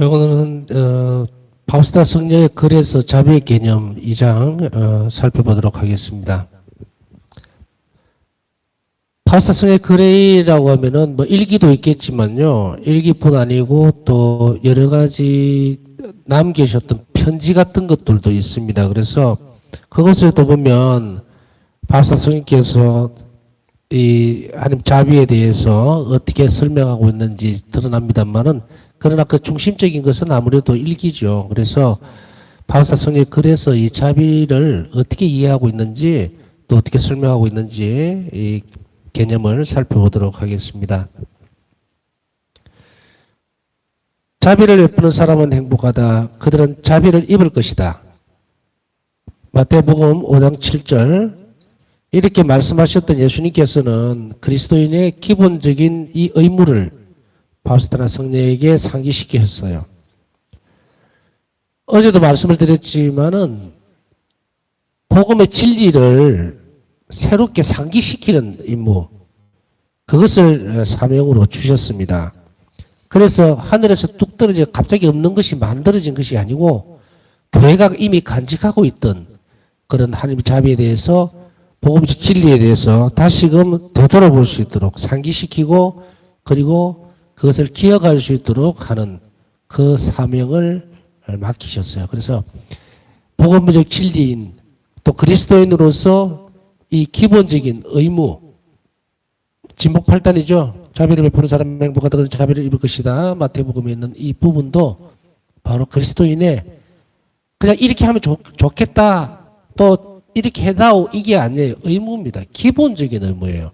오늘은 파우스타 성녀의 글에서 자비의 개념 2장 살펴보도록 하겠습니다. 파우스타 성녀의 글이라고 하면은 뭐 일기도 있겠지만요, 일기뿐 아니고 또 여러 가지 남기셨던 편지 같은 것들도 있습니다. 그래서 그것에도 보면 파우스타 성녀께서 이 하나님 자비에 대해서 어떻게 설명하고 있는지 드러납니다만은, 그러나 그 중심적인 것은 아무래도 일기죠. 그래서 파우스타 성령의 글에서 이 자비를 어떻게 이해하고 있는지, 또 어떻게 설명하고 있는지 이 개념을 살펴보도록 하겠습니다. 자비를 베푸는 사람은 행복하다. 그들은 자비를 입을 것이다. 마태복음 5장 7절. 이렇게 말씀하셨던 예수님께서는 그리스도인의 기본적인 이 의무를 파우스타나 성녀에게 상기시키셨어요. 어제도 말씀을 드렸지만은 복음의 진리를 새롭게 상기시키는 임무, 그것을 사명으로 주셨습니다. 그래서 하늘에서 뚝 떨어져 갑자기 없는 것이 만들어진 것이 아니고, 교회가 이미 간직하고 있던 그런 하나님의 자비에 대해서, 복음적 진리에 대해서 다시금 되돌아볼 수 있도록 상기시키고, 그리고 그것을 기억할 수 있도록 하는 그 사명을 맡기셨어요. 그래서 복음적 진리인 또 그리스도인으로서 이 기본적인 의무, 진복 8단이죠. 자비를 베푸는 사람은 행복하다. 자비를 입을 것이다. 마태복음에 있는 이 부분도 바로 그리스도인의 그냥 이렇게 하면 좋겠다, 또 이렇게 해다오, 이게 아니에요. 의무입니다. 기본적인 의무예요.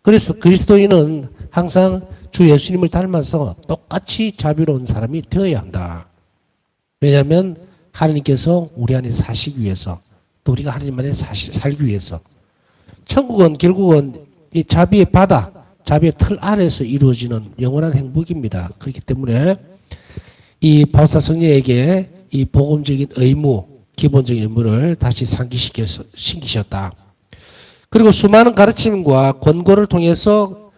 그래서 그리스도인은 항상 주 예수님을 닮아서 똑같이 자비로운 사람이 되어야 한다. 왜냐하면 하나님께서 우리 안에 사시기 위해서, 또 우리가 하나님 안에 살기 위해서. 천국은 결국은 이 자비의 바다, 자비의 틀 안에서 이루어지는 영원한 행복입니다. 그렇기 때문에 이 파우스타 성녀에게 이 복음적인 의무, 기본적인 의무를 다시 상기시키셨다. 그리고 수많은 가르침과 권고를 통해서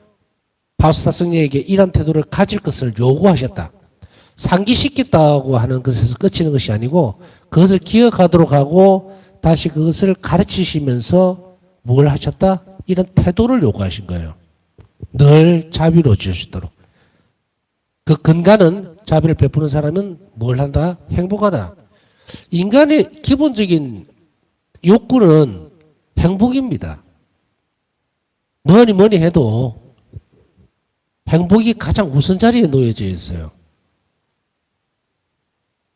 파우스타 성녀에게 이런 태도를 가질 것을 요구하셨다. 상기시켰다고 하는 것에서 끝이는 것이 아니고, 그것을 기억하도록 하고 다시 그것을 가르치시면서 뭘 하셨다? 이런 태도를 요구하신 거예요. 늘 자비로워질 수 있도록. 그 근간은, 자비를 베푸는 사람은 뭘 한다? 행복하다. 인간의 기본적인 욕구는 행복입니다. 뭐니 해도 행복이 가장 우선 자리에 놓여져 있어요.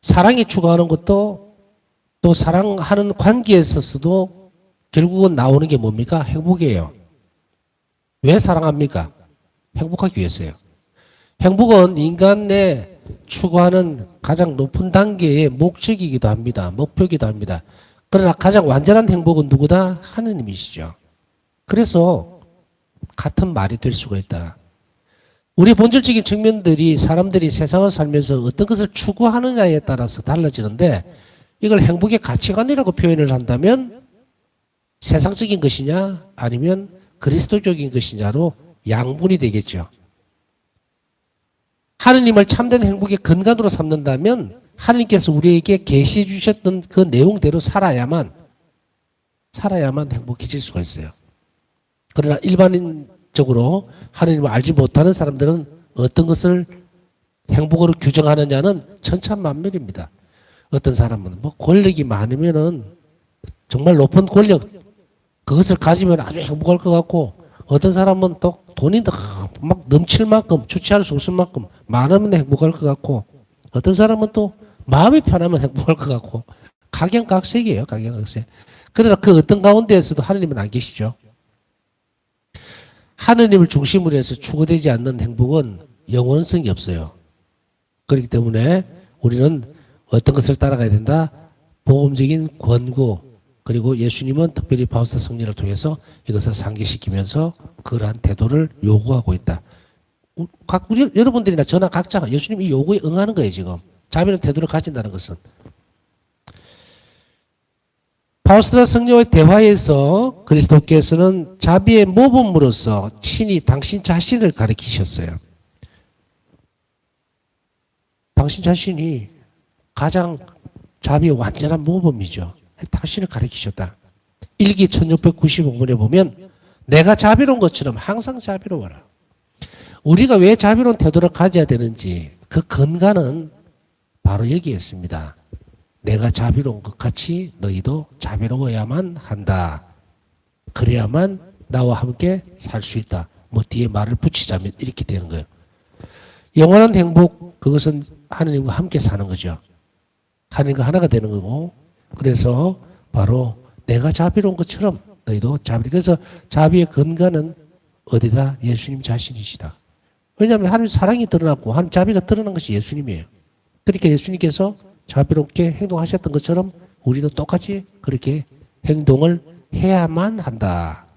사랑이 추구하는 것도, 또 사랑하는 관계에 있어서도 결국은 나오는 게 뭡니까? 행복이에요. 왜 사랑합니까? 행복하기 위해서요. 행복은 인간의 추구하는 가장 높은 단계의 목적이기도 합니다. 목표이기도 합니다. 그러나 가장 완전한 행복은 누구다? 하느님이시죠. 그래서 같은 말이 될 수가 있다. 우리 본질적인 측면들이, 사람들이 세상을 살면서 어떤 것을 추구하느냐에 따라서 달라지는데, 이걸 행복의 가치관이라고 표현을 한다면 세상적인 것이냐 아니면 그리스도적인 것이냐로 양분이 되겠죠. 하느님을 참된 행복의 근간으로 삼는다면 하느님께서 우리에게 계시해 주셨던 그 내용대로 살아야만 행복해질 수가 있어요. 그러나 일반적으로 하느님을 알지 못하는 사람들은 어떤 것을 행복으로 규정하느냐는 천차만별입니다. 어떤 사람은 뭐 권력이 많으면은 정말 높은 권력, 그것을 가지면 아주 행복할 것 같고, 어떤 사람은 또 돈이 막 넘칠 만큼, 주체할 수 없을 만큼 많으면 행복할 것 같고, 어떤 사람은 또 마음이 편하면 행복할 것 같고, 각양각색이에요. 각양각색. 그러나 그 어떤 가운데에서도 하느님은 안 계시죠. 하느님을 중심으로 해서 추구되지 않는 행복은 영원성이 없어요. 그렇기 때문에 우리는 어떤 것을 따라가야 된다? 복음적인 권고, 그리고 예수님은 특별히 파우스타 성녀를 통해서 이것을 상기시키면서 그러한 태도를 요구하고 있다. 우리 여러분들이나 저나 각자가 예수님 이 요구에 응하는 거예요. 지금 자비의 태도를 가진다는 것은. 파우스타 성녀의 대화에서 그리스도께서는 자비의 모범으로서 친히 당신 자신을 가리키셨어요. 당신 자신이 가장 자비의 완전한 모범이죠. 당신을 가르치셨다. 일기 1695번에 보면 내가 자비로운 것처럼 항상 자비로워라. 우리가 왜 자비로운 태도를 가져야 되는지 그 근간은 바로 여기에 있습니다. 내가 자비로운 것 같이 너희도 자비로워야만 한다. 그래야만 나와 함께 살 수 있다. 뭐 뒤에 말을 붙이자면 이렇게 되는 거예요. 영원한 행복, 그것은 하느님과 함께 사는 거죠. 하느님과 하나가 되는 거고, 그래서 바로 내가 자비로운 것처럼 너희도 그래서 자비의 근간은 어디다? 예수님 자신이시다. 왜냐하면 하나님 사랑이 드러났고 하나님 자비가 드러난 것이 예수님이에요. 그러니까 예수님께서 자비롭게 행동하셨던 것처럼 우리도 똑같이 그렇게 행동을 해야만 한다.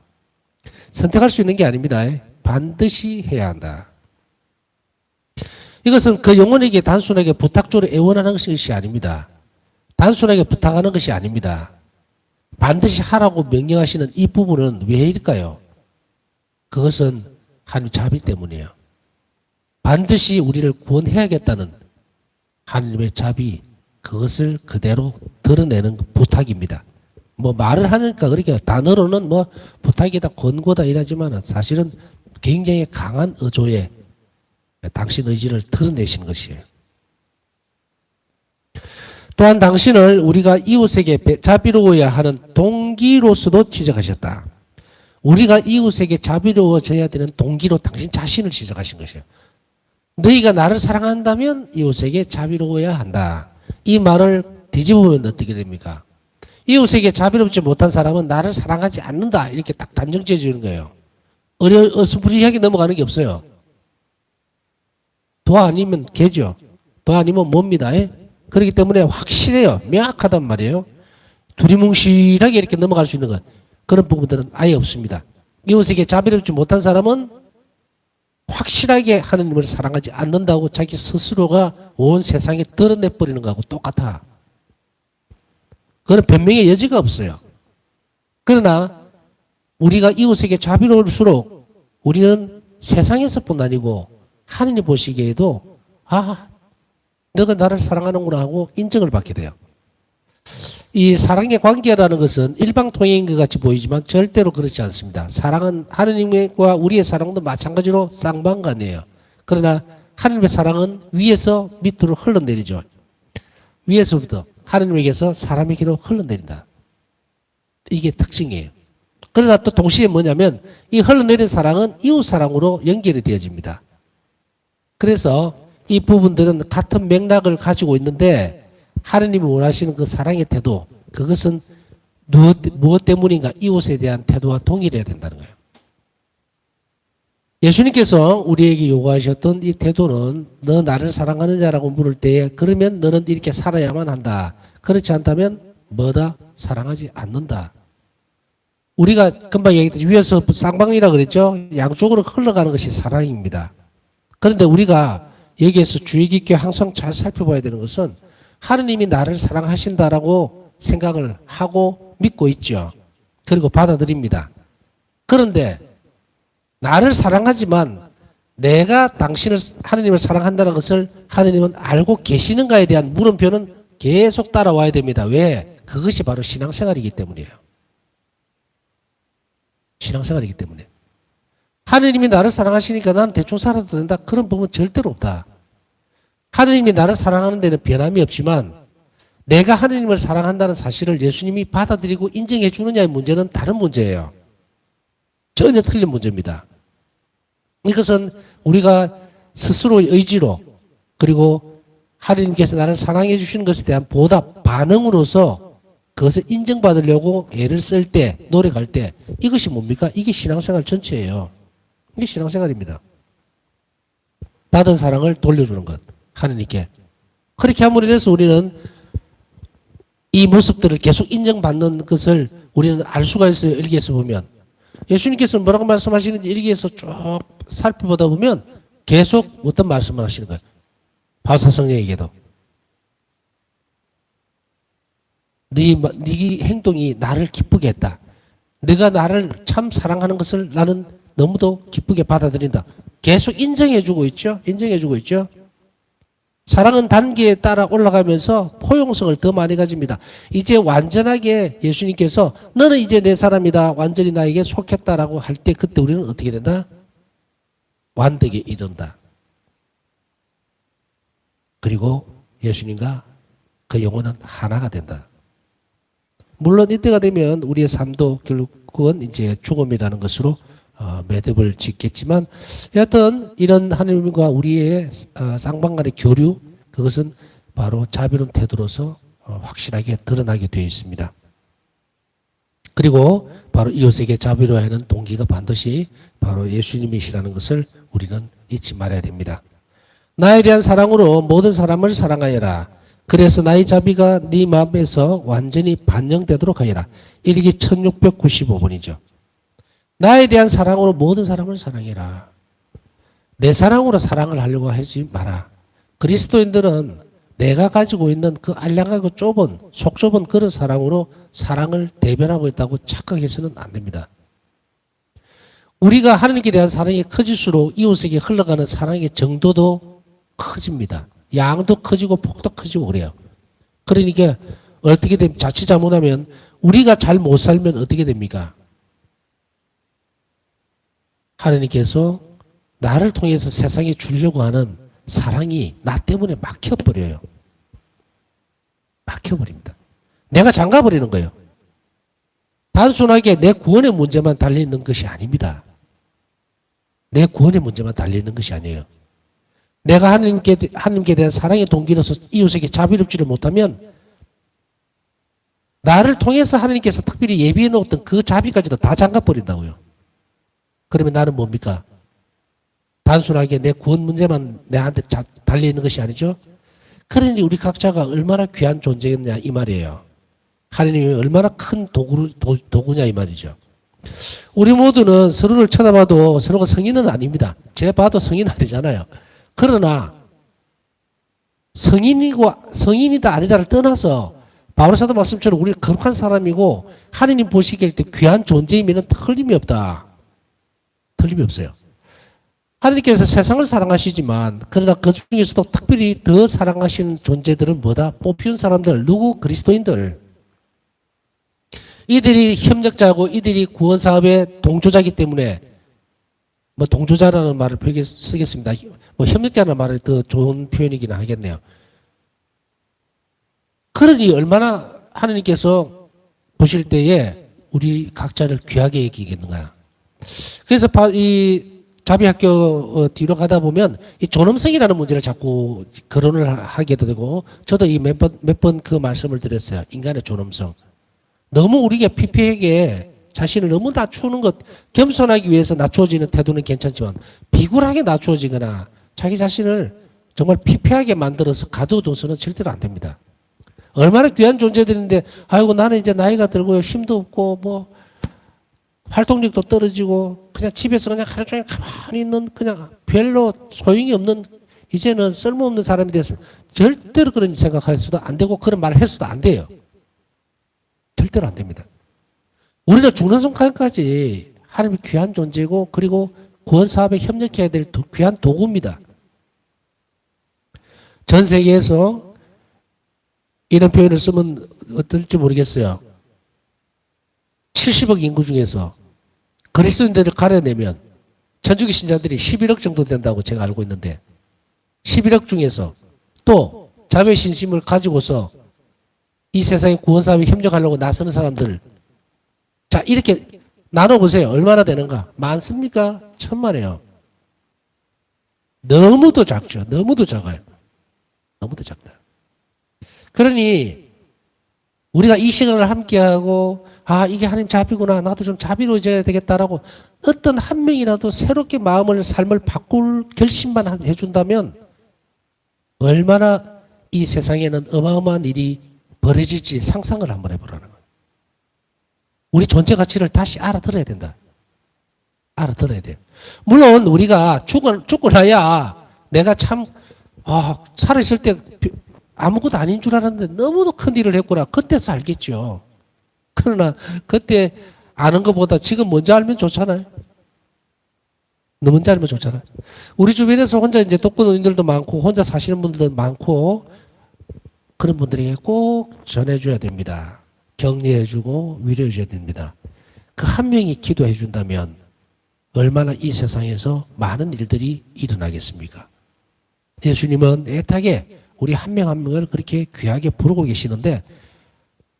선택할 수 있는 게 아닙니다. 반드시 해야 한다. 이것은 그 영혼에게 단순하게 부탁조로 애원하는 것이 아닙니다. 단순하게 부탁하는 것이 아닙니다. 반드시 하라고 명령하시는 이 부분은 왜일까요? 그것은 하나님 자비 때문이에요. 반드시 우리를 구원해야겠다는 하나님의 자비, 그것을 그대로 드러내는 부탁입니다. 뭐 말을 하니까 그렇게 단어로는 뭐 부탁이다, 권고다 이러지만 사실은 굉장히 강한 의조에 당신 의지를 드러내시는 것이에요. 또한 당신을 우리가 이웃에게 자비로워야 하는 동기로서도 지적하셨다. 우리가 이웃에게 자비로워져야 되는 동기로 당신 자신을 지적하신 것이에요. 너희가 나를 사랑한다면 이웃에게 자비로워야 한다. 이 말을 뒤집으면 어떻게 됩니까? 이웃에게 자비롭지 못한 사람은 나를 사랑하지 않는다. 이렇게 딱 단정 지어 주는 거예요. 어스프리하게 넘어가는 게 없어요. 도 아니면 개죠. 도 아니면 뭡니다. 그렇기 때문에 확실해요. 명확하단 말이에요. 두리뭉실하게 이렇게 넘어갈 수 있는 것. 그런 부분들은 아예 없습니다. 이웃에게 자비롭지 못한 사람은 확실하게 하느님을 사랑하지 않는다고 자기 스스로가 온 세상에 드러내버리는 것하고 똑같아. 그건 변명의 여지가 없어요. 그러나 우리가 이웃에게 자비로울수록 우리는 세상에서뿐 아니고 하느님 보시기에도 너가 나를 사랑하는구나 하고 인정을 받게 돼요. 이 사랑의 관계라는 것은 일방통행인 것 같이 보이지만 절대로 그렇지 않습니다. 사랑은 하느님과 우리의 사랑도 마찬가지로 쌍방간이에요. 그러나 하느님의 사랑은 위에서 밑으로 흘러내리죠. 위에서부터 하느님에게서 사람에게로 흘러내린다. 이게 특징이에요. 그러나 또 동시에 뭐냐면 이 흘러내린 사랑은 이웃 사랑으로 연결이 되어집니다. 그래서 이 부분들은 같은 맥락을 가지고 있는데 하느님이 원하시는 그 사랑의 태도, 그것은 무엇 때문인가? 이웃에 대한 태도와 동일해야 된다는 거예요. 예수님께서 우리에게 요구하셨던 이 태도는 너 나를 사랑하는 자라고 물을 때에 그러면 너는 이렇게 살아야만 한다. 그렇지 않다면 뭐다? 사랑하지 않는다. 우리가 금방 얘기했듯이 위에서 쌍방이라 그랬죠? 양쪽으로 흘러가는 것이 사랑입니다. 그런데 우리가 여기에서 주의 깊게 항상 잘 살펴봐야 되는 것은 하느님이 나를 사랑하신다라고 생각을 하고 믿고 있죠. 그리고 받아들입니다. 그런데 나를 사랑하지만 내가 하느님을 사랑한다는 것을 하느님은 알고 계시는가에 대한 물음표는 계속 따라와야 됩니다. 왜? 그것이 바로 신앙생활이기 때문이에요. 신앙생활이기 때문에. 하느님이 나를 사랑하시니까 나는 대충 살아도 된다. 그런 부분은 절대로 없다. 하느님이 나를 사랑하는 데는 변함이 없지만 내가 하느님을 사랑한다는 사실을 예수님이 받아들이고 인정해 주느냐의 문제는 다른 문제예요. 전혀 틀린 문제입니다. 이것은 우리가 스스로의 의지로 그리고 하느님께서 나를 사랑해 주시는 것에 대한 보답, 반응으로서 그것을 인정받으려고 애를 쓸 때, 노력할 때 이것이 뭡니까? 이게 신앙생활 전체예요. 이게 신앙생활입니다. 받은 사랑을 돌려주는 것. 하느님께. 그렇게 함으로 인해서 우리는 이 모습들을 계속 인정받는 것을 우리는 알 수가 있어요. 일기에서 보면. 예수님께서 뭐라고 말씀하시는지 일기에서 쭉 살펴보다 보면 계속 어떤 말씀을 하시는 거예요. 바울사성령에게도. 네 행동이 나를 기쁘게 했다. 네가 나를 참 사랑하는 것을 나는 너무도 기쁘게 받아들인다. 계속 인정해주고 있죠. 인정해주고 있죠. 사랑은 단계에 따라 올라가면서 포용성을 더 많이 가집니다. 이제 완전하게 예수님께서 너는 이제 내 사람이다. 완전히 나에게 속했다라고 할 때 그때 우리는 어떻게 된다? 완벽에 이른다. 그리고 예수님과 그 영혼은 하나가 된다. 물론 이때가 되면 우리의 삶도 결국은 이제 죽음이라는 것으로 매듭을 짓겠지만 여하튼 이런 하나님과 우리의 쌍방간의 교류 그것은 바로 자비로운 태도로서 확실하게 드러나게 되어 있습니다. 그리고 바로 이웃에게 자비로워하는 동기가 반드시 바로 예수님이시라는 것을 우리는 잊지 말아야 됩니다. 나에 대한 사랑으로 모든 사람을 사랑하여라. 그래서 나의 자비가 네 마음에서 완전히 반영되도록 하여라. 일기 1695번이죠. 나에 대한 사랑으로 모든 사람을 사랑해라. 내 사랑으로 사랑을 하려고 하지 마라. 그리스도인들은 내가 가지고 있는 그 알량하고 좁은 속 좁은 그런 사랑으로 사랑을 대변하고 있다고 착각해서는 안 됩니다. 우리가 하나님께 대한 사랑이 커질수록 이웃에게 흘러가는 사랑의 정도도 커집니다. 양도 커지고 폭도 커지고 그래요. 그러니까 어떻게 되면 자칫 잘못하면 우리가 잘 못 살면 어떻게 됩니까? 하나님께서 나를 통해서 세상에 주려고 하는 사랑이 나 때문에 막혀버려요. 막혀버립니다. 내가 잠가버리는 거예요. 단순하게 내 구원의 문제만 달려있는 것이 아닙니다. 내 구원의 문제만 달려있는 것이 아니에요. 내가 하나님께 대한 사랑의 동기로서 이웃에게 자비롭지를 못하면 나를 통해서 하나님께서 특별히 예비해 놓았던 그 자비까지도 다 잠가버린다고요. 그러면 나는 뭡니까? 단순하게 내 구원 문제만 내한테 달려있는 것이 아니죠. 그러니 우리 각자가 얼마나 귀한 존재였냐 이 말이에요. 하나님이 얼마나 큰 도구냐 이 말이죠. 우리 모두는 서로를 쳐다봐도 서로가 성인은 아닙니다. 제 봐도 성인 아니잖아요. 그러나 성인이다 아니다를 떠나서 바울사도 말씀처럼 우리 거룩한 사람이고 하나님 보시기에 때 귀한 존재이면 틀림이 없다. 틀림이 없어요. 하나님께서 세상을 사랑하시지만 그러나 그 중에서도 특별히 더 사랑하시는 존재들은 뭐다? 뽑히는 사람들, 누구? 그리스도인들. 이들이 협력자고 이들이 구원사업의 동조자이기 때문에 뭐 동조자라는 말을 쓰겠습니다. 뭐 협력자라는 말이 더 좋은 표현이긴 하겠네요. 그러니 얼마나 하나님께서 보실 때에 우리 각자를 귀하게 여기겠는가. 그래서 이 자비학교 뒤로 가다 보면 이 존엄성이라는 문제를 자꾸 거론을 하게도 되고 저도 이 몇 번 그 말씀을 드렸어요. 인간의 존엄성. 너무 우리가 피폐하게 자신을 너무 낮추는 것, 겸손하기 위해서 낮추어지는 태도는 괜찮지만 비굴하게 낮추어지거나 자기 자신을 정말 피폐하게 만들어서 가둬둬서는 절대로 안 됩니다. 얼마나 귀한 존재들인데 아이고 나는 이제 나이가 들고 힘도 없고 뭐 활동력도 떨어지고 그냥 집에서 그냥 하루 종일 가만히 있는 그냥 별로 소용이 없는 이제는 쓸모없는 사람이 됐으면 절대로 그런 생각해서도 안 되고 그런 말을 해서도 안 돼요. 절대로 안 됩니다. 우리도 죽는 순간까지 하나님이 귀한 존재고 그리고 구원사업에 협력해야 될 귀한 도구입니다. 전 세계에서 이런 표현을 쓰면 어떨지 모르겠어요. 70억 인구 중에서 그리스도인들을 가려내면 천주교 신자들이 11억 정도 된다고 제가 알고 있는데 11억 중에서 또 자비의 신심을 가지고서 이 세상의 구원사업에 협력하려고 나서는 사람들 자 이렇게 나눠보세요. 얼마나 되는가? 많습니까? 천만에요. 너무도 작죠. 너무도 작아요. 너무도 작다. 그러니 우리가 이 시간을 함께하고 아 이게 하나님 자비구나 나도 좀 자비로워져야 되겠다라고 어떤 한 명이라도 새롭게 삶을 바꿀 결심만 해준다면 얼마나 이 세상에는 어마어마한 일이 벌어질지 상상을 한번 해보라는 거예요. 우리 존재 가치를 다시 알아들어야 된다. 알아들어야 돼요. 물론 우리가 죽고 나야 내가 참 살아있을 때 아무것도 아닌 줄 알았는데 너무도 큰 일을 했구나. 그때서 알겠죠. 그러나 그때 아는 것보다 지금 먼저 알면 좋잖아요. 너무 잘하면 좋잖아. 우리 주변에서 혼자 이제 독거노인들도 많고 혼자 사시는 분들도 많고 그런 분들에게 꼭 전해줘야 됩니다. 격려해주고 위로해줘야 됩니다. 그 한 명이 기도해준다면 얼마나 이 세상에서 많은 일들이 일어나겠습니까? 예수님은 애타게 우리 한 명 한 명을 그렇게 귀하게 부르고 계시는데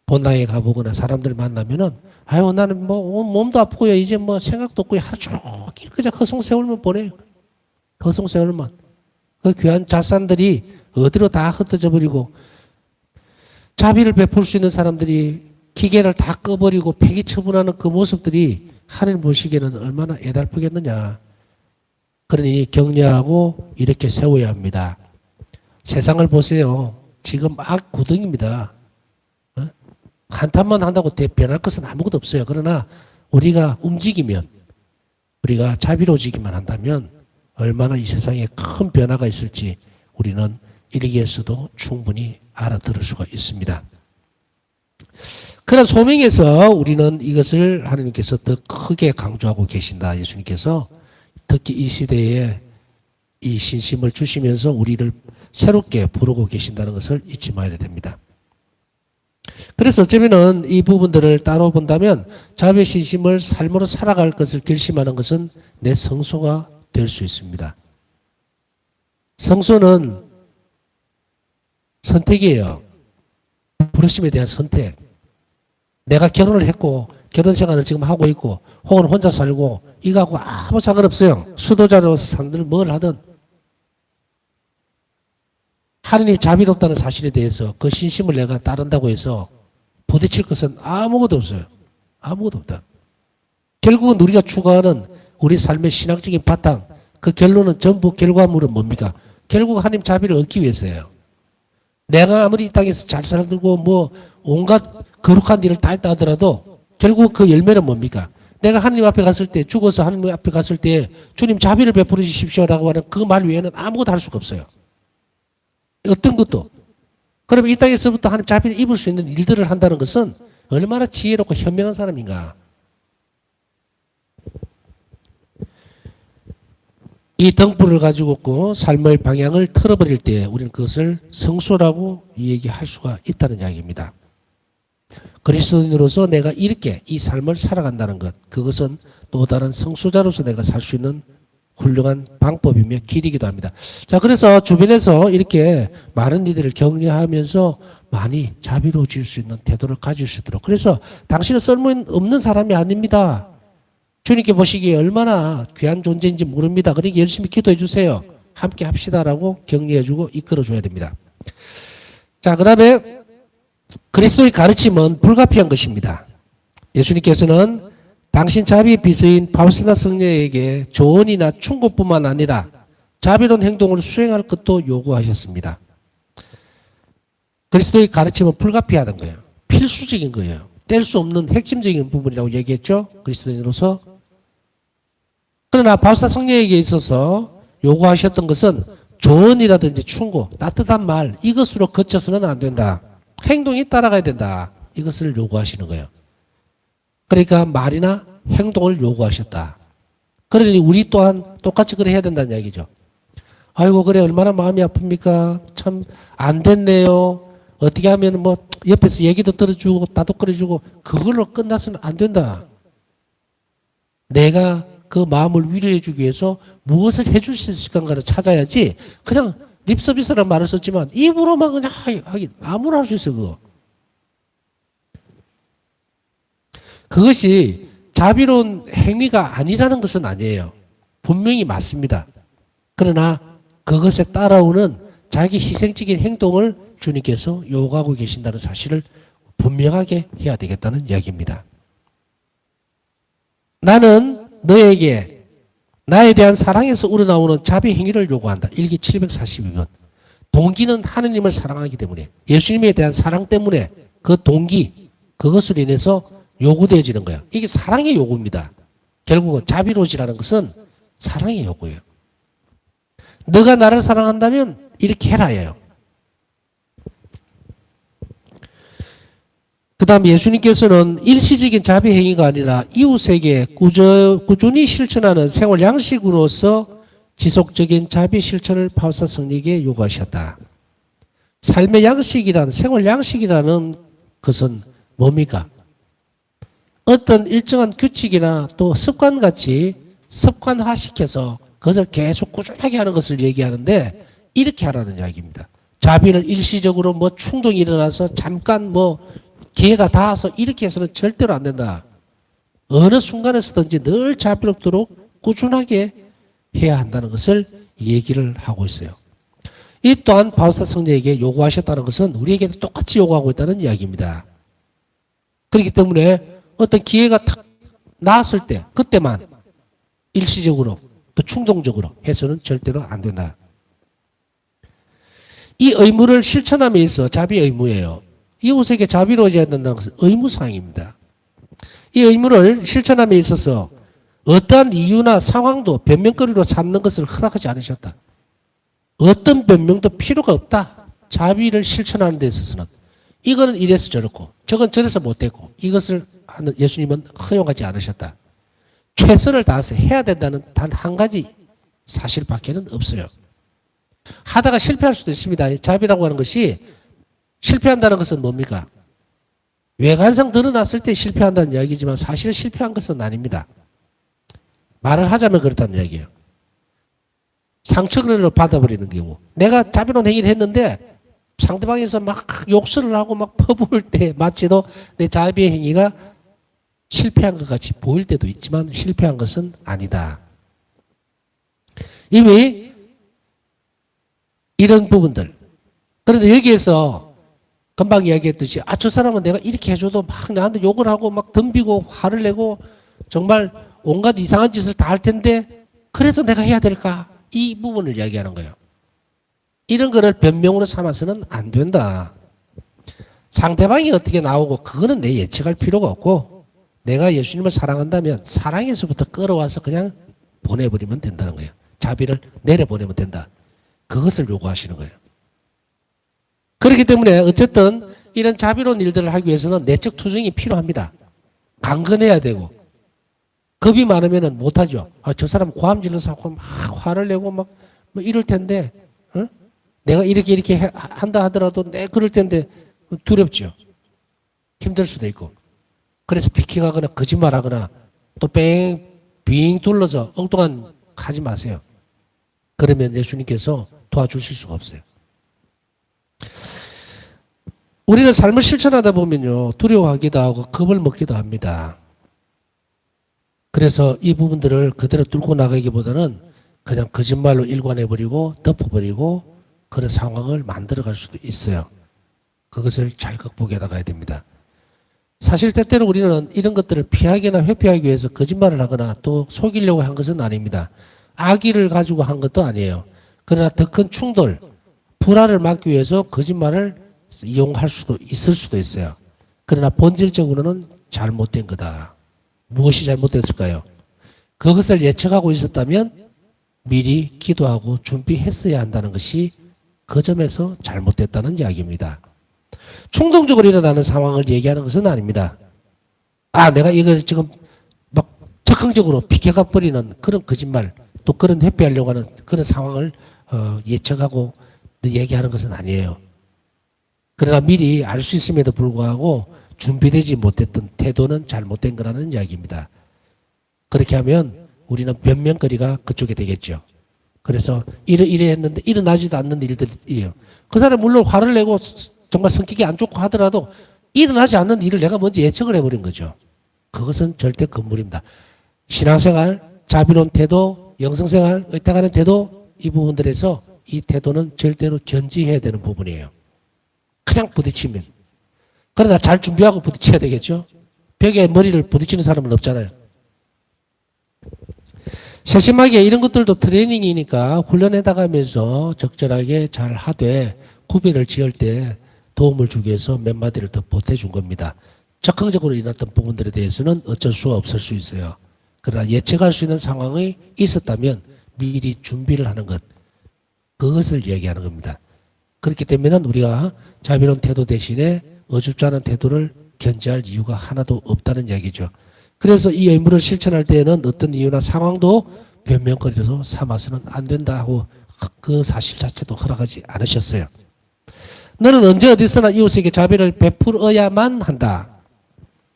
본당에 가보거나 사람들 만나면은 아유 나는 뭐 몸도 아프고요 이제 뭐 생각도 없고 하루 종일 그냥 허송세월만 보내요. 허송세월만. 그 귀한 자산들이 어디로 다 흩어져 버리고 자비를 베풀 수 있는 사람들이 기계를 다 꺼버리고 폐기 처분하는 그 모습들이 하나님 보시기에는 얼마나 애달프겠느냐. 그러니 격려하고 이렇게 세워야 합니다. 세상을 보세요. 지금 악구덩입니다. 한탄만 한다고 변할 것은 아무것도 없어요. 그러나 우리가 움직이면 우리가 자비로워지기만 한다면 얼마나 이 세상에 큰 변화가 있을지 우리는 일기에서도 충분히 알아들을 수가 있습니다. 그런 소명에서 우리는 이것을 하나님께서 더 크게 강조하고 계신다. 예수님께서 특히 이 시대에 이 신심을 주시면서 우리를 새롭게 부르고 계신다는 것을 잊지 말아야 됩니다. 그래서 어쩌면은 이 부분들을 따로 본다면 자비 신심을 삶으로 살아갈 것을 결심하는 것은 내 성소가 될 수 있습니다. 성소는 선택이에요. 부르심에 대한 선택. 내가 결혼을 했고 결혼 생활을 지금 하고 있고 혹은 혼자 살고 이거하고 아무 상관없어요. 수도자로서 사람들은 뭘 하든 하느님이 자비롭다는 사실에 대해서 그 신심을 내가 따른다고 해서 부딪힐 것은 아무것도 없어요. 아무것도 없다. 결국은 우리가 추구하는 우리 삶의 신앙적인 바탕, 그 결론은 전부 결과물은 뭡니까? 결국 하나님 자비를 얻기 위해서예요. 내가 아무리 이 땅에서 잘 살고 뭐 온갖 거룩한 일을 다 했다 하더라도 결국 그 열매는 뭡니까? 내가 하나님 앞에 갔을 때 죽어서 하나님 앞에 갔을 때 주님 자비를 베풀어 주십시오라고 하는 그 말 외에는 아무것도 할 수가 없어요. 어떤 것도. 그러면 이 땅에서부터 하나님 자비를 입을 수 있는 일들을 한다는 것은 얼마나 지혜롭고 현명한 사람인가. 이 등불을 가지고 삶의 방향을 틀어버릴 때 우리는 그것을 성소라고 얘기할 수가 있다는 이야기입니다. 그리스도인으로서 내가 이렇게 이 삶을 살아간다는 것, 그것은 또 다른 성소자로서 내가 살 수 있는 훌륭한 방법이며 길이기도 합니다. 자, 그래서 주변에서 이렇게 많은 이들을 격려하면서 많이 자비로워질 수 있는 태도를 가질 수 있도록. 그래서 당신은 쓸모없는 사람이 아닙니다. 주님께 보시기에 얼마나 귀한 존재인지 모릅니다. 그러니까 열심히 기도해 주세요. 함께 합시다라고 격려해 주고 이끌어 줘야 됩니다. 자, 그 다음에 그리스도의 가르침은 불가피한 것입니다. 예수님께서는 당신 자비의 비서인 바울스나 성녀에게 조언이나 충고뿐만 아니라 자비로운 행동을 수행할 것도 요구하셨습니다. 그리스도의 가르침은 불가피하다는 거예요. 필수적인 거예요. 뗄 수 없는 핵심적인 부분이라고 얘기했죠. 그리스도인으로서. 그러나 바울스나 성녀에게 있어서 요구하셨던 것은 조언이라든지 충고, 따뜻한 말 이것으로 그쳐서는 안 된다. 행동이 따라가야 된다. 이것을 요구하시는 거예요. 그러니까 말이나 행동을 요구하셨다. 그러니 우리 또한 똑같이 그래 해야 된다는 이야기죠. 아이고 그래 얼마나 마음이 아픕니까? 참 안 됐네요. 어떻게 하면 뭐 옆에서 얘기도 들어주고 따독거려주고 그걸로 끝나서는 안 된다. 내가 그 마음을 위로해 주기 위해서 무엇을 해줄 수 있을까를 찾아야지 그냥 립서비스라는 말을 썼지만 입으로만 그냥 하긴 아무나 할 수 있어 그거. 그것이 자비로운 행위가 아니라는 것은 아니에요. 분명히 맞습니다. 그러나 그것에 따라오는 자기 희생적인 행동을 주님께서 요구하고 계신다는 사실을 분명하게 해야 되겠다는 이야기입니다. 나는 너에게 나에 대한 사랑에서 우러나오는 자비 행위를 요구한다. 일기 742번. 동기는 하느님을 사랑하기 때문에 예수님에 대한 사랑 때문에 그 동기 그것으로 인해서 요구되어지는 거예요. 이게 사랑의 요구입니다. 결국은 자비로우시라는 것은 사랑의 요구예요. 너가 나를 사랑한다면 이렇게 해라예요. 그 다음 예수님께서는 일시적인 자비 행위가 아니라 이웃에게 꾸준히 실천하는 생활 양식으로서 지속적인 자비 실천을 파우스타 성령에게 요구하셨다. 삶의 양식이라는, 생활 양식이라는 것은 뭡니까? 어떤 일정한 규칙이나 또 습관같이 습관화시켜서 그것을 계속 꾸준하게 하는 것을 얘기하는데 이렇게 하라는 이야기입니다. 자비를 일시적으로 뭐 충동이 일어나서 잠깐 뭐 기회가 닿아서 이렇게 해서는 절대로 안 된다. 어느 순간에서든지 늘 자비롭도록 꾸준하게 해야 한다는 것을 얘기를 하고 있어요. 이 또한 바우스타 성령에게 요구하셨다는 것은 우리에게도 똑같이 요구하고 있다는 이야기입니다. 그렇기 때문에 어떤 기회가 탁 나왔을 때 그때만 일시적으로 또 충동적으로 해서는 절대로 안 된다. 이 의무를 실천함에 있어 자비 의무예요. 이웃에게 자비로워져야 된다는 것은 의무사항입니다. 이 의무를 실천함에 있어서 어떠한 이유나 상황도 변명거리로 삼는 것을 허락하지 않으셨다. 어떤 변명도 필요가 없다. 자비를 실천하는 데 있어서는 이거는 이래서 저렇고 저건 저래서 못됐고 이것을 하는 예수님은 허용하지 않으셨다. 최선을 다해서 해야 된다는 단 한 가지 사실밖에는 없어요. 하다가 실패할 수도 있습니다. 자비라고 하는 것이 실패한다는 것은 뭡니까? 외관상 드러났을 때 실패한다는 이야기지만 사실은 실패한 것은 아닙니다. 말을 하자면 그렇다는 이야기예요. 상처를 받아버리는 경우. 내가 자비로운 행위를 했는데 상대방에서 막 욕설을 하고 막 퍼부을 때 마치도 내 자비의 행위가 실패한 것 같이 보일 때도 있지만 실패한 것은 아니다. 이미 이런 부분들. 그런데 여기에서 금방 이야기했듯이 저 사람은 내가 이렇게 해줘도 막 나한테 욕을 하고 막 덤비고 화를 내고 정말 온갖 이상한 짓을 다 할 텐데 그래도 내가 해야 될까? 이 부분을 이야기하는 거예요. 이런 거를 변명으로 삼아서는 안 된다. 상대방이 어떻게 나오고 그거는 내 예측할 필요가 없고 내가 예수님을 사랑한다면 사랑에서부터 끌어와서 그냥 보내버리면 된다는 거예요. 자비를 내려보내면 된다. 그것을 요구하시는 거예요. 그렇기 때문에 어쨌든 이런 자비로운 일들을 하기 위해서는 내적 투쟁이 필요합니다. 강건해야 되고 겁이 많으면 못하죠. 저 사람 고함질러서 하고 막 화를 내고 막 뭐 이럴 텐데 내가 이렇게 한다 하더라도 내 그럴 텐데 두렵죠. 힘들 수도 있고. 그래서 피키가거나 거짓말하거나 또 빙 둘러서 엉뚱한 하지 마세요. 그러면 예수님께서 도와주실 수가 없어요. 우리는 삶을 실천하다 보면요 두려워하기도 하고 겁을 먹기도 합니다. 그래서 이 부분들을 그대로 뚫고 나가기보다는 그냥 거짓말로 일관해버리고 덮어버리고 그런 상황을 만들어갈 수도 있어요. 그것을 잘 극복해 나가야 됩니다. 사실 때때로 우리는 이런 것들을 피하거나 회피하기 위해서 거짓말을 하거나 또 속이려고 한 것은 아닙니다. 악의를 가지고 한 것도 아니에요. 그러나 더 큰 충돌, 불화를 막기 위해서 거짓말을 이용할 수도 있을 수도 있어요. 그러나 본질적으로는 잘못된 거다. 무엇이 잘못됐을까요? 그것을 예측하고 있었다면 미리 기도하고 준비했어야 한다는 것이 그 점에서 잘못됐다는 이야기입니다. 충동적으로 일어나는 상황을 얘기하는 것은 아닙니다. 내가 이걸 지금 막 적극적으로 비켜가 버리는 그런 거짓말 또 그런 회피하려고 하는 그런 상황을 예측하고 얘기하는 것은 아니에요. 그러나 미리 알 수 있음에도 불구하고 준비되지 못했던 태도는 잘못된 거라는 이야기입니다. 그렇게 하면 우리는 변명거리가 그쪽에 되겠죠. 그래서 이래 했는데 일어나지도 않는 일들이에요. 그 사람 물론 화를 내고 정말 성격이 안 좋고 하더라도 일어나지 않는 일을 내가 먼저 예측을 해버린 거죠. 그것은 절대 금물입니다. 신앙생활, 자비로운 태도, 영성생활, 의탁하는 태도 이 부분들에서 이 태도는 절대로 견지해야 되는 부분이에요. 그냥 부딪히면. 그러나 잘 준비하고 부딪혀야 되겠죠. 벽에 머리를 부딪히는 사람은 없잖아요. 세심하게 이런 것들도 트레이닝이니까 훈련해 나가면서 적절하게 잘 하되 구별을 지을 때 도움을 주기 위해서 몇 마디를 더 보태준 겁니다. 적극적으로 일어났던 부분들에 대해서는 어쩔 수가 없을 수 있어요. 그러나 예측할 수 있는 상황이 있었다면 미리 준비를 하는 것, 그것을 얘기하는 겁니다. 그렇기 때문에 우리가 자비로운 태도 대신에 어줍지 않은 태도를 견제할 이유가 하나도 없다는 이야기죠. 그래서 이 의무를 실천할 때에는 어떤 이유나 상황도 변명거리로 삼아서는 안 된다 하고 그 사실 자체도 허락하지 않으셨어요. 너는 언제 어디서나 이웃에게 자비를 베풀어야만 한다.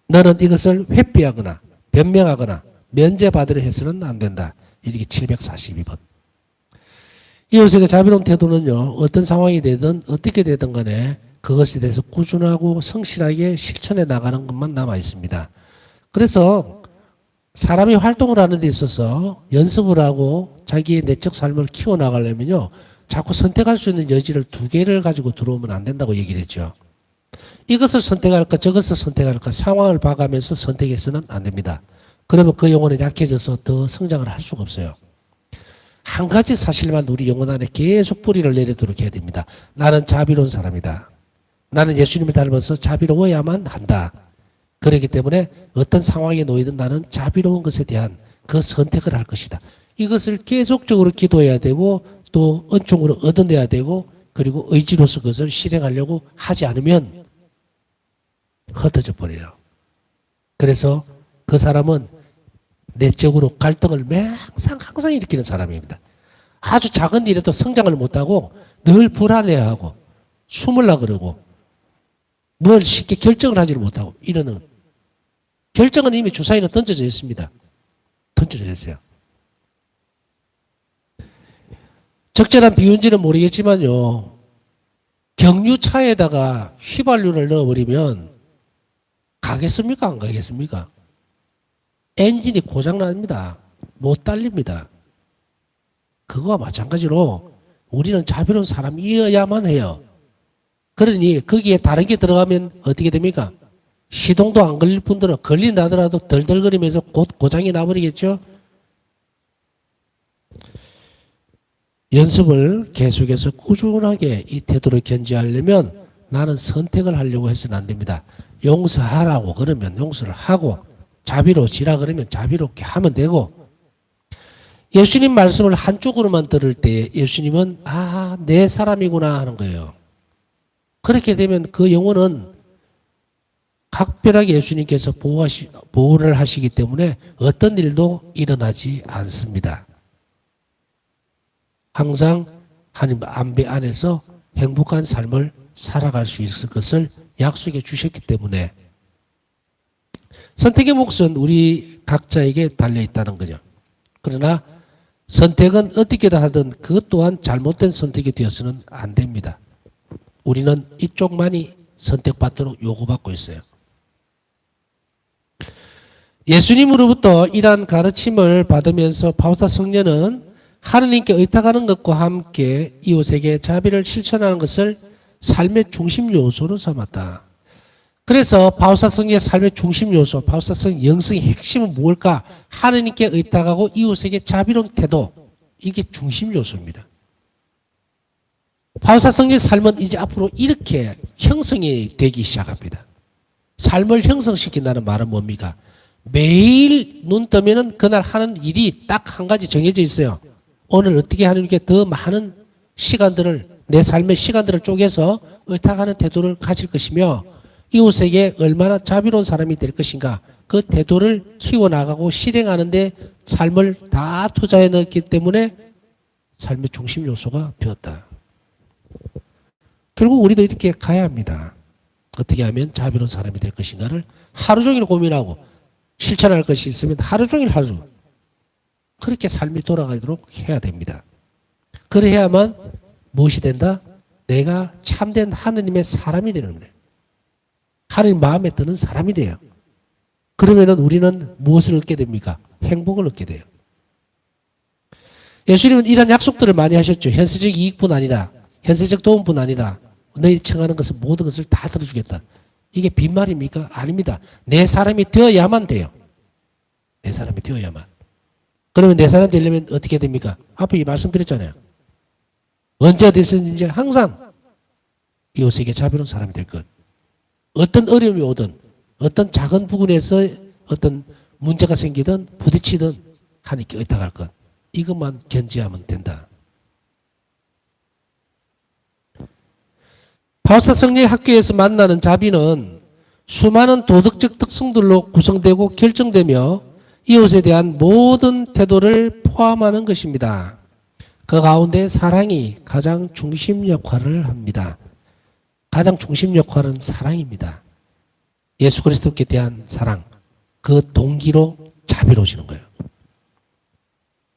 너는 이것을 회피하거나 변명하거나 면제받으려 해서는 안 된다. 이렇게 742번. 이웃에게 자비로운 태도는요, 어떤 상황이 되든 어떻게 되든 간에 그것에 대해서 꾸준하고 성실하게 실천해 나가는 것만 남아 있습니다. 그래서 사람이 활동을 하는 데 있어서 연습을 하고 자기의 내적 삶을 키워나가려면요, 자꾸 선택할 수 있는 여지를 두 개를 가지고 들어오면 안 된다고 얘기를 했죠. 이것을 선택할까 저것을 선택할까 상황을 봐가면서 선택해서는 안 됩니다. 그러면 그 영혼이 약해져서 더 성장을 할 수가 없어요. 한 가지 사실만 우리 영혼 안에 계속 뿌리를 내리도록 해야 됩니다. 나는 자비로운 사람이다. 나는 예수님을 닮아서 자비로워야만 한다. 그렇기 때문에 어떤 상황에 놓이든 나는 자비로운 것에 대한 그 선택을 할 것이다. 이것을 계속적으로 기도해야 되고 또 은총으로 얻어내야 되고 그리고 의지로서 그것을 실행하려고 하지 않으면 흩어져 버려요. 그래서 그 사람은 내적으로 갈등을 항상 일으키는 사람입니다. 아주 작은 일에도 성장을 못하고 늘 불안해하고 숨으려고 그러고 뭘 쉽게 결정을 하지를 못하고 이러는, 결정은 이미 주사위는 던져져 있습니다. 던져져 있어요. 적절한 비유인지는 모르겠지만요, 경유차에다가 휘발유를 넣어버리면 가겠습니까? 안 가겠습니까? 엔진이 고장납니다. 못 달립니다. 그거와 마찬가지로 우리는 자비로운 사람이어야만 해요. 그러니 거기에 다른 게 들어가면 어떻게 됩니까? 시동도 안 걸릴 뿐더러 걸린다더라도 덜덜거리면서 곧 고장이 나버리겠죠. 연습을 계속해서 꾸준하게 이 태도를 견지하려면 나는 선택을 하려고 해서는 안 됩니다. 용서하라고 그러면 용서를 하고 자비로우시라 그러면 자비롭게 하면 되고, 예수님 말씀을 한쪽으로만 들을 때 예수님은 내 사람이구나 하는 거예요. 그렇게 되면 그 영혼은 각별하게 예수님께서 보호를 하시기 때문에 어떤 일도 일어나지 않습니다. 항상 하나님 안배 안에서 행복한 삶을 살아갈 수 있을 것을 약속해 주셨기 때문에 선택의 몫은 우리 각자에게 달려있다는 거죠. 그러나 선택은 어떻게든 하든 그것 또한 잘못된 선택이 되어서는 안 됩니다. 우리는 이쪽만이 선택받도록 요구받고 있어요. 예수님으로부터 이러한 가르침을 받으면서 바우스타 성녀는 하느님께 의탁하는 것과 함께 이웃에게 자비를 실천하는 것을 삶의 중심 요소로 삼았다. 그래서 바우스타 성녀의 삶의 중심 요소, 바우스타 성녀 영성의 핵심은 무엇일까? 하느님께 의탁하고 이웃에게 자비로운 태도, 이게 중심 요소입니다. 바우스타 성녀의 삶은 이제 앞으로 이렇게 형성이 되기 시작합니다. 삶을 형성시킨다는 말은 뭡니까? 매일 눈 뜨면은 그날 하는 일이 딱 한 가지 정해져 있어요. 오늘 어떻게 하느님께 더 많은 시간들을, 내 삶의 시간들을 쪼개서 의탁하는 태도를 가질 것이며 이웃에게 얼마나 자비로운 사람이 될 것인가, 그 태도를 키워나가고 실행하는 데 삶을 다 투자해 넣었기 때문에 삶의 중심 요소가 되었다. 결국 우리도 이렇게 가야 합니다. 어떻게 하면 자비로운 사람이 될 것인가를 하루 종일 고민하고 실천할 것이 있으면 하루 종일 그렇게 삶이 돌아가도록 해야 됩니다. 그래야만 무엇이 된다? 내가 참된 하느님의 사람이 되는 거예요. 하느님 마음에 드는 사람이 돼요. 그러면은 우리는 무엇을 얻게 됩니까? 행복을 얻게 돼요. 예수님은 이런 약속들을 많이 하셨죠. 현세적 이익뿐 아니라, 현세적 도움뿐 아니라 너희 청하는 것을 모든 것을 다 들어주겠다. 이게 빈말입니까? 아닙니다. 내 사람이 되어야만 돼요. 내 사람이 되어야만. 그러면 내 사람이 되려면 어떻게 됩니까? 앞에 말씀드렸잖아요. 언제 어디서든지 항상 이웃에게 자비로운 사람이 될 것. 어떤 어려움이 오든 어떤 작은 부분에서 어떤 문제가 생기든 부딪히든 하나님께 의탁할 것. 이것만 견지하면 된다. 바우스타 성녀의 학교에서 만나는 자비는 수많은 도덕적 특성들로 구성되고 결정되며 이웃에 대한 모든 태도를 포함하는 것입니다. 그 가운데 사랑이 가장 중심 역할을 합니다. 가장 중심 역할은 사랑입니다. 예수 그리스도께 대한 사랑, 그 동기로 자비로 오시는 거예요.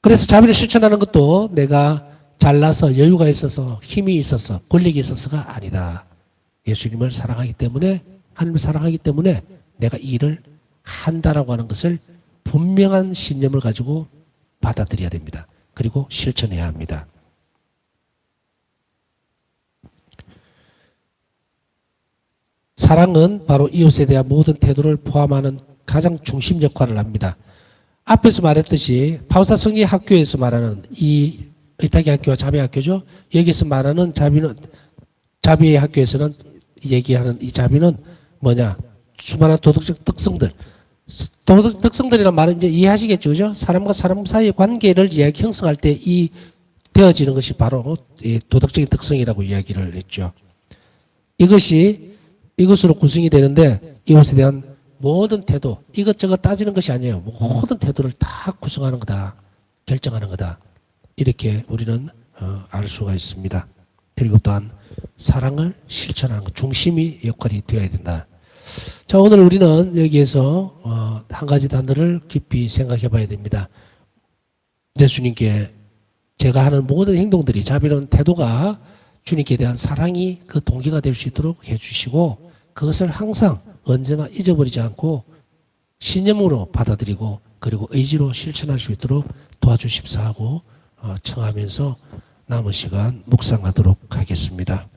그래서 자비를 실천하는 것도 내가 잘나서 여유가 있어서 힘이 있어서 권력이 있어서가 아니다. 예수님을 사랑하기 때문에, 하나님을 사랑하기 때문에 내가 이 일을 한다라고 하는 것을 분명한 신념을 가지고 받아들여야 됩니다. 그리고 실천해야 합니다. 사랑은 바로 이웃에 대한 모든 태도를 포함하는 가장 중심 역할을 합니다. 앞에서 말했듯이 파우사 성리 학교에서 말하는 이 의탁의 학교와 자비의 학교죠. 여기서 말하는 자비의 학교에서는 얘기하는 이 자비는 뭐냐? 수많은 도덕적 특성들. 도덕적 특성들이란 말은 이제 이해하시겠죠. 그죠? 사람과 사람 사이의 관계를 형성할 때 이 되어지는 것이 바로 이 도덕적인 특성이라고 이야기를 했죠. 이것으로 구성이 되는데 이것에 대한 모든 태도, 이것저것 따지는 것이 아니에요. 모든 태도를 다 구성하는 거다. 결정하는 거다. 이렇게 우리는 알 수가 있습니다. 그리고 또한 사랑을 실천하는 것, 중심이 역할이 되어야 된다. 자, 오늘 우리는 여기에서 한 가지 단어를 깊이 생각해 봐야 됩니다. 예수님께 제가 하는 모든 행동들이, 자비로운 태도가 주님께 대한 사랑이 그 동기가 될 수 있도록 해주시고, 그것을 항상 언제나 잊어버리지 않고 신념으로 받아들이고 그리고 의지로 실천할 수 있도록 도와주십사 하고 청하면서 남은 시간 묵상하도록 하겠습니다.